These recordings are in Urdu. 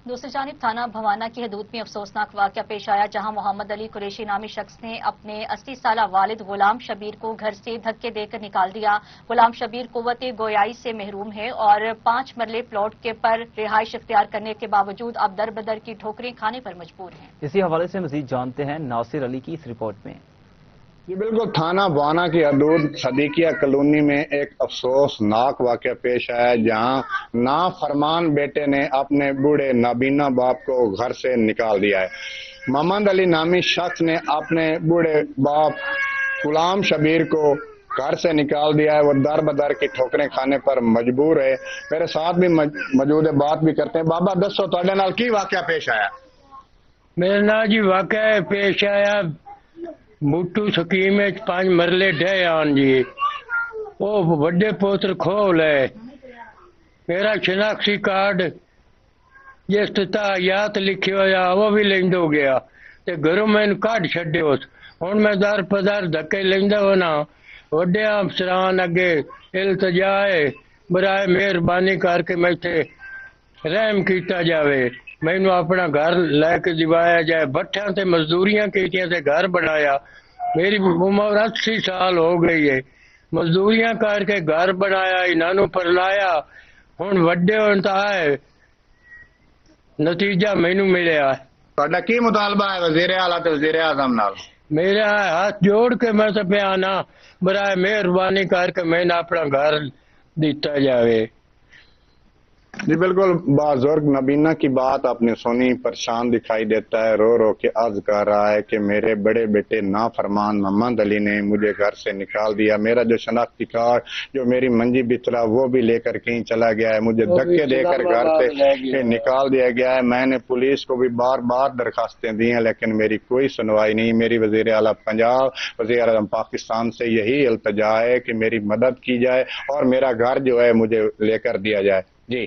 دوسری جانب تھانہ بھوانا کی حدود میں افسوسناک واقعہ پیش آیا، جہاں محمد علی قریشی نامی شخص نے اپنے 80 سالہ والد غلام شبیر کو گھر سے دھکے دے کر نکال دیا۔ غلام شبیر قوت گویائی سے محروم ہے اور 5 مرلے پلاٹ کے پر رہائش اختیار کرنے کے باوجود اب در بدر کی ٹھوکریں کھانے پر مجبور ہیں۔ اسی حوالے سے مزید جانتے ہیں ناصر علی کی اس رپورٹ میں۔ جی بالکل، تھانہ بوانا کی حدود صدیقیہ کالونی میں ایک افسوسناک واقعہ پیش آیا، جہاں نافرمان بیٹے نے اپنے بوڑھے نابینا باپ کو گھر سے نکال دیا ہے۔ محمد علی نامی شخص نے اپنے بوڑھے باپ غلام شبیر کو گھر سے نکال دیا ہے، وہ در بدر کی ٹھوکریں کھانے پر مجبور ہے۔ میرے ساتھ بھی موجود ہے، بات بھی کرتے ہیں۔ بابا دسو تہاڈے نال کی واقعہ پیش آیا؟ میرے نال جی واقعہ پیش آیا بوٹو سکیم 5 مرلے ڈے آن جی، وہ وڈے پوتر کھول ہے میرا شناختی کارڈ جس تایات لکھی ہوا وہ بھی لیندو گیا تے گھروں میں کڈ چھڈیو۔ ہن میں در پدر دھکے لیندا ہونا، وڈے افسران اگے التجا ہے برائے مہربانی کر کے میتھے رحم کیتا جاوے، مینوں اپنا گھر لے کے دیوایا جائے۔ بٹھیاں تے مزدوریاں کیتیاں تے گھر بنایا، میری عمر 80 سال ہو گئی ہے، مزدوریاں کر کے گھر بنایا، انہاں نوں پرنایا، ہن وڈے ہون تا ہے نتیجہ مینوں ملیا ہے۔ تہاڈا کی مطالبہ ہے وزیر اعلیٰ تے وزیر اعظم نال؟ میرا ہاتھ جوڑ کے میں تو پیانا برائے مہربانی کر کے میں نے اپنا گھر دیتا جاوے۔ جی بالکل، بزرگ نبینا کی بات آپ نے سنی، پریشان دکھائی دیتا ہے، رو رو کے عرض کر رہا ہے کہ میرے بڑے بیٹے نافرمان محمد علی نے مجھے گھر سے نکال دیا، میرا جو شناختی کارڈ جو میری منجی بتلا وہ بھی لے کر کہیں چلا گیا ہے، مجھے دھکے دے کر گھر سے نکال دیا گیا ہے۔ میں نے پولیس کو بھی بار بار درخواستیں دی ہیں لیکن میری کوئی سنوائی نہیں۔ میری وزیر اعلیٰ پنجاب، وزیر اعظم پاکستان سے یہی التجا ہے کہ میری مدد کی جائے اور میرا گھر جو ہے مجھے لے کر دیا جائے۔ جی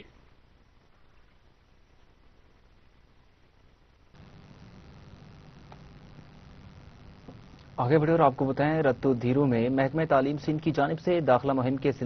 آگے بڑھے اور آپ کو بتائیں، رتو دھیرو میں محکمہ تعلیم سندھ کی جانب سے داخلہ مہم کے سلسلے